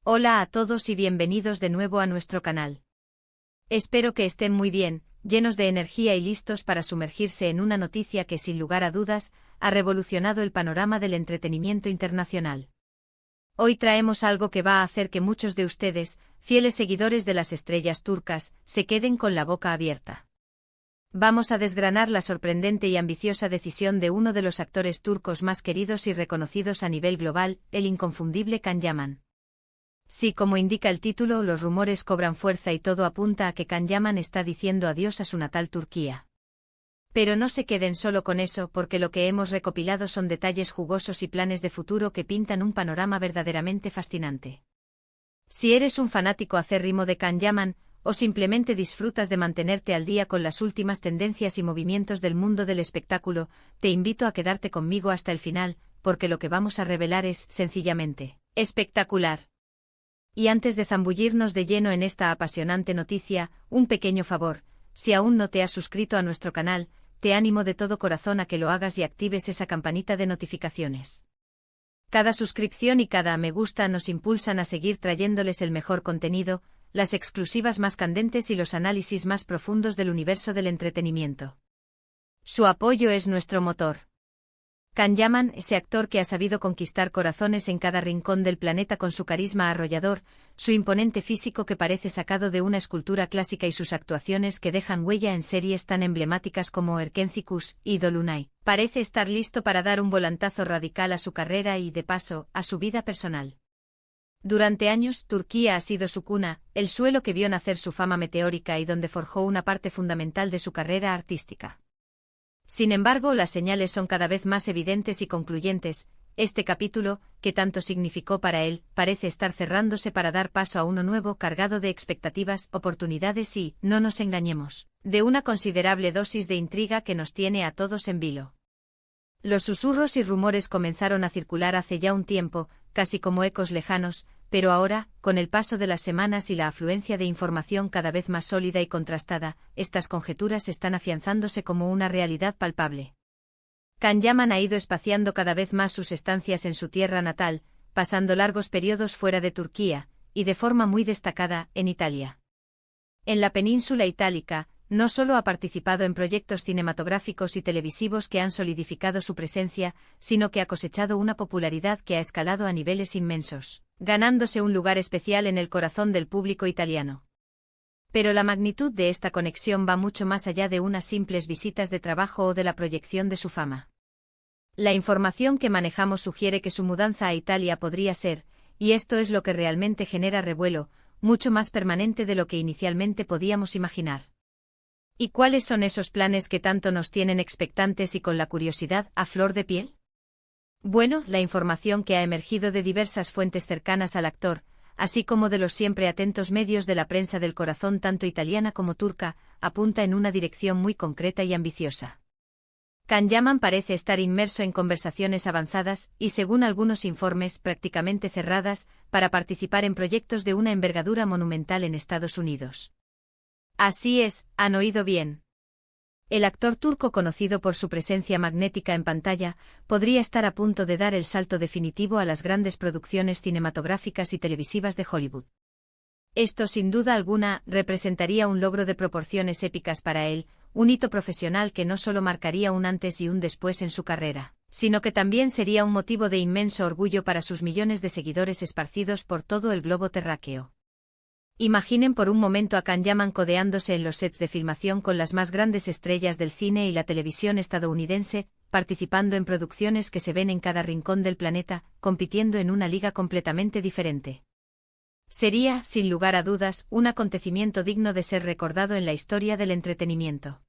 Hola a todos y bienvenidos de nuevo a nuestro canal. Espero que estén muy bien, llenos de energía y listos para sumergirse en una noticia que sin lugar a dudas ha revolucionado el panorama del entretenimiento internacional. Hoy traemos algo que va a hacer que muchos de ustedes, fieles seguidores de las estrellas turcas, se queden con la boca abierta. Vamos a desgranar la sorprendente y ambiciosa decisión de uno de los actores turcos más queridos y reconocidos a nivel global, el inconfundible Can Yaman. Sí, como indica el título, los rumores cobran fuerza y todo apunta a que Can Yaman está diciendo adiós a su natal Turquía. Pero no se queden solo con eso, porque lo que hemos recopilado son detalles jugosos y planes de futuro que pintan un panorama verdaderamente fascinante. Si eres un fanático acérrimo de Can Yaman, o simplemente disfrutas de mantenerte al día con las últimas tendencias y movimientos del mundo del espectáculo, te invito a quedarte conmigo hasta el final, porque lo que vamos a revelar es, sencillamente, espectacular. Y antes de zambullirnos de lleno en esta apasionante noticia, un pequeño favor: si aún no te has suscrito a nuestro canal, te animo de todo corazón a que lo hagas y actives esa campanita de notificaciones. Cada suscripción y cada me gusta nos impulsan a seguir trayéndoles el mejor contenido, las exclusivas más candentes y los análisis más profundos del universo del entretenimiento. Su apoyo es nuestro motor. Can Yaman, ese actor que ha sabido conquistar corazones en cada rincón del planeta con su carisma arrollador, su imponente físico que parece sacado de una escultura clásica y sus actuaciones que dejan huella en series tan emblemáticas como Erkenci y Dolunay, parece estar listo para dar un volantazo radical a su carrera y, de paso, a su vida personal. Durante años, Turquía ha sido su cuna, el suelo que vio nacer su fama meteórica y donde forjó una parte fundamental de su carrera artística. Sin embargo, las señales son cada vez más evidentes y concluyentes. Este capítulo, que tanto significó para él, parece estar cerrándose para dar paso a uno nuevo cargado de expectativas, oportunidades y, no nos engañemos, de una considerable dosis de intriga que nos tiene a todos en vilo. Los susurros y rumores comenzaron a circular hace ya un tiempo, casi como ecos lejanos, pero ahora, con el paso de las semanas y la afluencia de información cada vez más sólida y contrastada, estas conjeturas están afianzándose como una realidad palpable. Can Yaman ha ido espaciando cada vez más sus estancias en su tierra natal, pasando largos periodos fuera de Turquía, y de forma muy destacada, en Italia. En la península itálica, no solo ha participado en proyectos cinematográficos y televisivos que han solidificado su presencia, sino que ha cosechado una popularidad que ha escalado a niveles inmensos, ganándose un lugar especial en el corazón del público italiano. Pero la magnitud de esta conexión va mucho más allá de unas simples visitas de trabajo o de la proyección de su fama. La información que manejamos sugiere que su mudanza a Italia podría ser, y esto es lo que realmente genera revuelo, mucho más permanente de lo que inicialmente podíamos imaginar. ¿Y cuáles son esos planes que tanto nos tienen expectantes y con la curiosidad a flor de piel? Bueno, la información que ha emergido de diversas fuentes cercanas al actor, así como de los siempre atentos medios de la prensa del corazón tanto italiana como turca, apunta en una dirección muy concreta y ambiciosa. Can Yaman parece estar inmerso en conversaciones avanzadas y, según algunos informes, prácticamente cerradas, para participar en proyectos de una envergadura monumental en Estados Unidos. Así es, han oído bien. El actor turco, conocido por su presencia magnética en pantalla, podría estar a punto de dar el salto definitivo a las grandes producciones cinematográficas y televisivas de Hollywood. Esto, sin duda alguna, representaría un logro de proporciones épicas para él, un hito profesional que no solo marcaría un antes y un después en su carrera, sino que también sería un motivo de inmenso orgullo para sus millones de seguidores esparcidos por todo el globo terráqueo. Imaginen por un momento a Can Yaman codeándose en los sets de filmación con las más grandes estrellas del cine y la televisión estadounidense, participando en producciones que se ven en cada rincón del planeta, compitiendo en una liga completamente diferente. Sería, sin lugar a dudas, un acontecimiento digno de ser recordado en la historia del entretenimiento.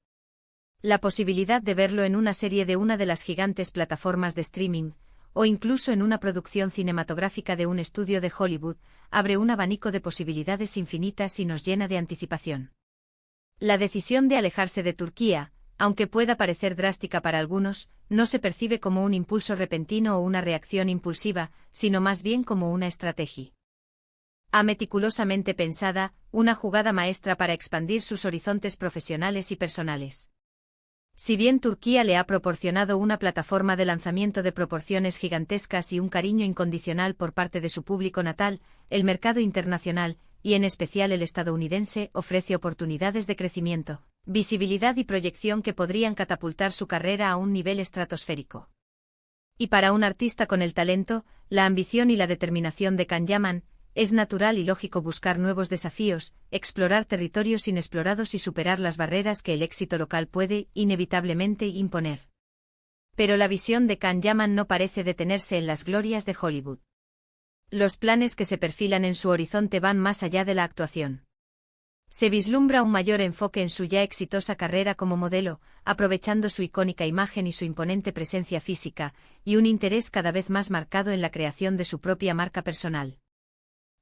La posibilidad de verlo en una serie de una de las gigantes plataformas de streaming, o incluso en una producción cinematográfica de un estudio de Hollywood, abre un abanico de posibilidades infinitas y nos llena de anticipación. La decisión de alejarse de Turquía, aunque pueda parecer drástica para algunos, no se percibe como un impulso repentino o una reacción impulsiva, sino más bien como una estrategia. Ha meticulosamente pensada, una jugada maestra para expandir sus horizontes profesionales y personales. Si bien Turquía le ha proporcionado una plataforma de lanzamiento de proporciones gigantescas y un cariño incondicional por parte de su público natal, el mercado internacional, y en especial el estadounidense, ofrece oportunidades de crecimiento, visibilidad y proyección que podrían catapultar su carrera a un nivel estratosférico. Y para un artista con el talento, la ambición y la determinación de Can Yaman, es natural y lógico buscar nuevos desafíos, explorar territorios inexplorados y superar las barreras que el éxito local puede, inevitablemente, imponer. Pero la visión de Can Yaman no parece detenerse en las glorias de Hollywood. Los planes que se perfilan en su horizonte van más allá de la actuación. Se vislumbra un mayor enfoque en su ya exitosa carrera como modelo, aprovechando su icónica imagen y su imponente presencia física, y un interés cada vez más marcado en la creación de su propia marca personal.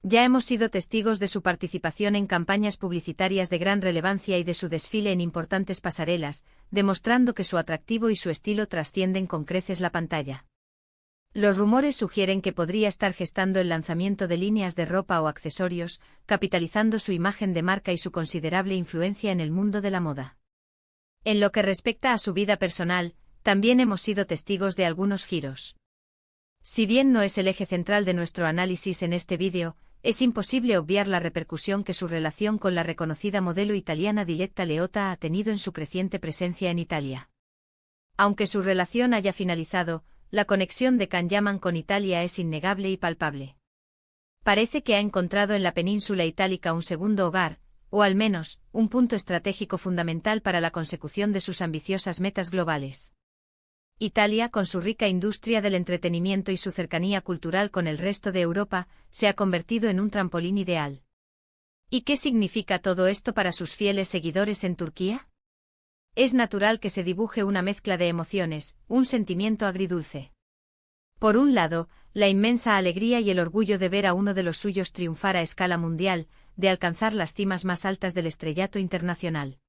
Ya hemos sido testigos de su participación en campañas publicitarias de gran relevancia y de su desfile en importantes pasarelas, demostrando que su atractivo y su estilo trascienden con creces la pantalla. Los rumores sugieren que podría estar gestando el lanzamiento de líneas de ropa o accesorios, capitalizando su imagen de marca y su considerable influencia en el mundo de la moda. En lo que respecta a su vida personal, también hemos sido testigos de algunos giros. Si bien no es el eje central de nuestro análisis en este vídeo, es imposible obviar la repercusión que su relación con la reconocida modelo italiana Diletta Leotta ha tenido en su creciente presencia en Italia. Aunque su relación haya finalizado, la conexión de Can Yaman con Italia es innegable y palpable. Parece que ha encontrado en la península itálica un segundo hogar, o al menos, un punto estratégico fundamental para la consecución de sus ambiciosas metas globales. Italia, con su rica industria del entretenimiento y su cercanía cultural con el resto de Europa, se ha convertido en un trampolín ideal. ¿Y qué significa todo esto para sus fieles seguidores en Turquía? Es natural que se dibuje una mezcla de emociones, un sentimiento agridulce. Por un lado, la inmensa alegría y el orgullo de ver a uno de los suyos triunfar a escala mundial, de alcanzar las cimas más altas del estrellato internacional.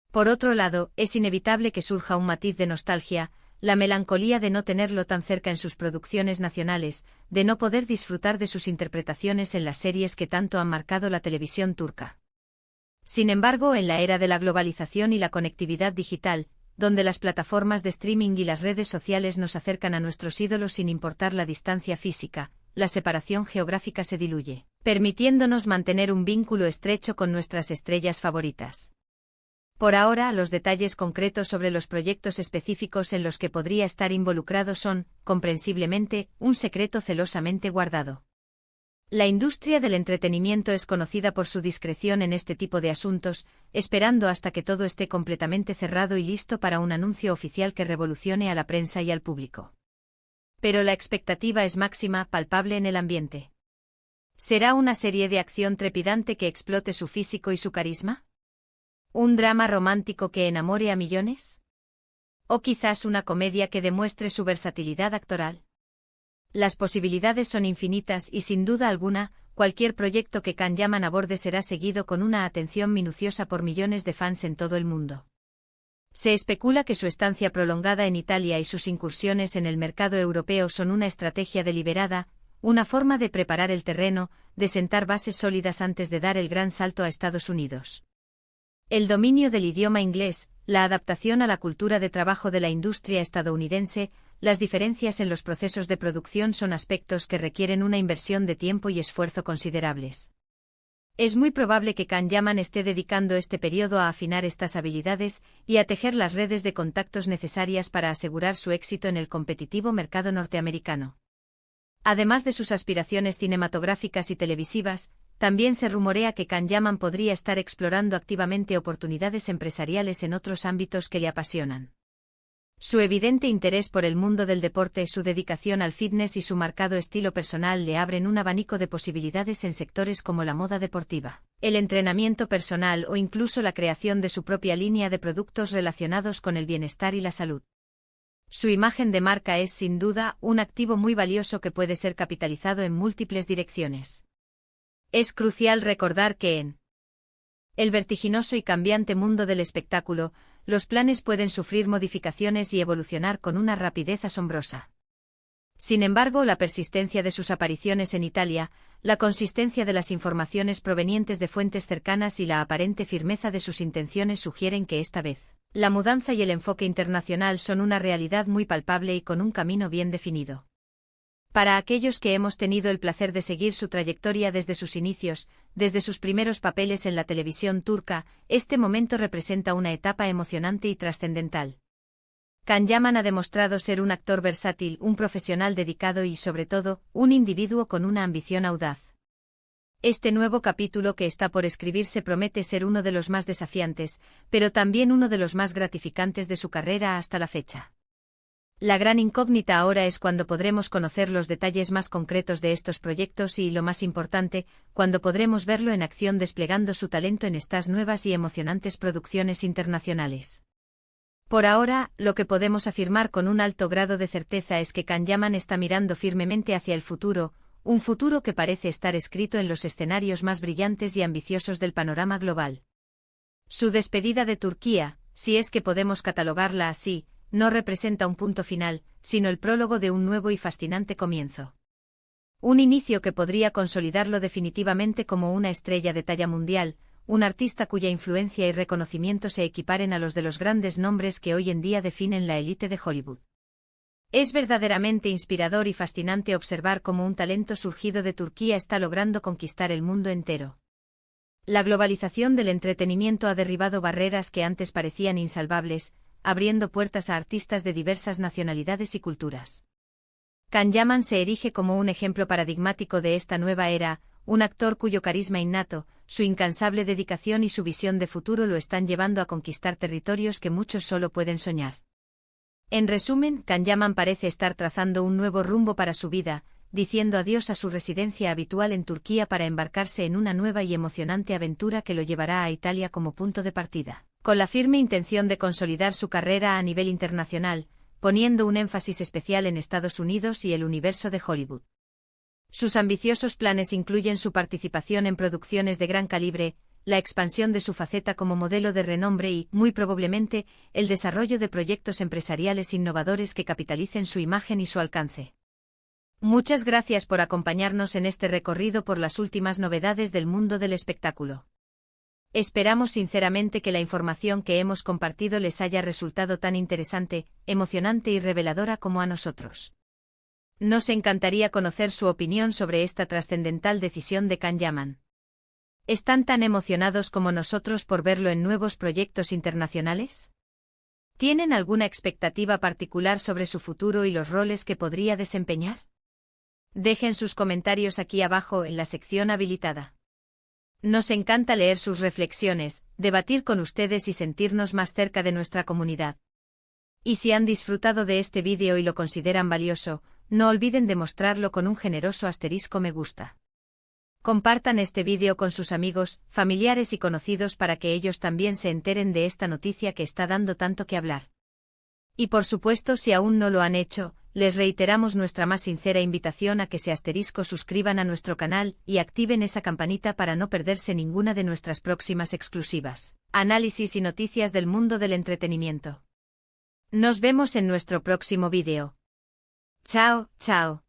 Por otro lado, es inevitable que surja un matiz de nostalgia, la melancolía de no tenerlo tan cerca en sus producciones nacionales, de no poder disfrutar de sus interpretaciones en las series que tanto han marcado la televisión turca. Sin embargo, en la era de la globalización y la conectividad digital, donde las plataformas de streaming y las redes sociales nos acercan a nuestros ídolos sin importar la distancia física, la separación geográfica se diluye, permitiéndonos mantener un vínculo estrecho con nuestras estrellas favoritas. Por ahora, los detalles concretos sobre los proyectos específicos en los que podría estar involucrado son, comprensiblemente, un secreto celosamente guardado. La industria del entretenimiento es conocida por su discreción en este tipo de asuntos, esperando hasta que todo esté completamente cerrado y listo para un anuncio oficial que revolucione a la prensa y al público. Pero la expectativa es máxima, palpable en el ambiente. ¿Será una serie de acción trepidante que explote su físico y su carisma? ¿Un drama romántico que enamore a millones? ¿O quizás una comedia que demuestre su versatilidad actoral? Las posibilidades son infinitas y sin duda alguna, cualquier proyecto que Can Yaman aborde será seguido con una atención minuciosa por millones de fans en todo el mundo. Se especula que su estancia prolongada en Italia y sus incursiones en el mercado europeo son una estrategia deliberada, una forma de preparar el terreno, de sentar bases sólidas antes de dar el gran salto a Estados Unidos. El dominio del idioma inglés, la adaptación a la cultura de trabajo de la industria estadounidense, las diferencias en los procesos de producción son aspectos que requieren una inversión de tiempo y esfuerzo considerables. Es muy probable que Can Yaman esté dedicando este periodo a afinar estas habilidades y a tejer las redes de contactos necesarias para asegurar su éxito en el competitivo mercado norteamericano. Además de sus aspiraciones cinematográficas y televisivas, también se rumorea que Can Yaman podría estar explorando activamente oportunidades empresariales en otros ámbitos que le apasionan. Su evidente interés por el mundo del deporte, su dedicación al fitness y su marcado estilo personal le abren un abanico de posibilidades en sectores como la moda deportiva, el entrenamiento personal o incluso la creación de su propia línea de productos relacionados con el bienestar y la salud. Su imagen de marca es sin duda un activo muy valioso que puede ser capitalizado en múltiples direcciones. Es crucial recordar que en el vertiginoso y cambiante mundo del espectáculo, los planes pueden sufrir modificaciones y evolucionar con una rapidez asombrosa. Sin embargo, la persistencia de sus apariciones en Italia, la consistencia de las informaciones provenientes de fuentes cercanas y la aparente firmeza de sus intenciones sugieren que esta vez, La mudanza y el enfoque internacional son una realidad muy palpable y con un camino bien definido. Para aquellos que hemos tenido el placer de seguir su trayectoria desde sus inicios, desde sus primeros papeles en la televisión turca, este momento representa una etapa emocionante y trascendental. Can Yaman ha demostrado ser un actor versátil, un profesional dedicado y, sobre todo, un individuo con una ambición audaz. Este nuevo capítulo que está por escribirse promete ser uno de los más desafiantes, pero también uno de los más gratificantes de su carrera hasta la fecha. La gran incógnita ahora es cuándo podremos conocer los detalles más concretos de estos proyectos y, lo más importante, cuándo podremos verlo en acción desplegando su talento en estas nuevas y emocionantes producciones internacionales. Por ahora, lo que podemos afirmar con un alto grado de certeza es que Can Yaman está mirando firmemente hacia el futuro, un futuro que parece estar escrito en los escenarios más brillantes y ambiciosos del panorama global. Su despedida de Turquía, si es que podemos catalogarla así, no representa un punto final, sino el prólogo de un nuevo y fascinante comienzo. Un inicio que podría consolidarlo definitivamente como una estrella de talla mundial, un artista cuya influencia y reconocimiento se equiparen a los de los grandes nombres que hoy en día definen la élite de Hollywood. Es verdaderamente inspirador y fascinante observar cómo un talento surgido de Turquía está logrando conquistar el mundo entero. La globalización del entretenimiento ha derribado barreras que antes parecían insalvables, abriendo puertas a artistas de diversas nacionalidades y culturas. Can Yaman se erige como un ejemplo paradigmático de esta nueva era, un actor cuyo carisma innato, su incansable dedicación y su visión de futuro lo están llevando a conquistar territorios que muchos solo pueden soñar. En resumen, Can Yaman parece estar trazando un nuevo rumbo para su vida, diciendo adiós a su residencia habitual en Turquía para embarcarse en una nueva y emocionante aventura que lo llevará a Italia como punto de partida, con la firme intención de consolidar su carrera a nivel internacional, poniendo un énfasis especial en Estados Unidos y el universo de Hollywood. Sus ambiciosos planes incluyen su participación en producciones de gran calibre, la expansión de su faceta como modelo de renombre y, muy probablemente, el desarrollo de proyectos empresariales innovadores que capitalicen su imagen y su alcance. Muchas gracias por acompañarnos en este recorrido por las últimas novedades del mundo del espectáculo. Esperamos sinceramente que la información que hemos compartido les haya resultado tan interesante, emocionante y reveladora como a nosotros. Nos encantaría conocer su opinión sobre esta trascendental decisión de Can Yaman. ¿Están tan emocionados como nosotros por verlo en nuevos proyectos internacionales? ¿Tienen alguna expectativa particular sobre su futuro y los roles que podría desempeñar? Dejen sus comentarios aquí abajo en la sección habilitada. Nos encanta leer sus reflexiones, debatir con ustedes y sentirnos más cerca de nuestra comunidad. Y si han disfrutado de este vídeo y lo consideran valioso, no olviden demostrarlo con un generoso asterisco me gusta. Compartan este vídeo con sus amigos, familiares y conocidos para que ellos también se enteren de esta noticia que está dando tanto que hablar. Y por supuesto, si aún no lo han hecho, les reiteramos nuestra más sincera invitación a que se suscriban a nuestro canal y activen esa campanita para no perderse ninguna de nuestras próximas exclusivas, análisis y noticias del mundo del entretenimiento. Nos vemos en nuestro próximo vídeo. Chao, chao.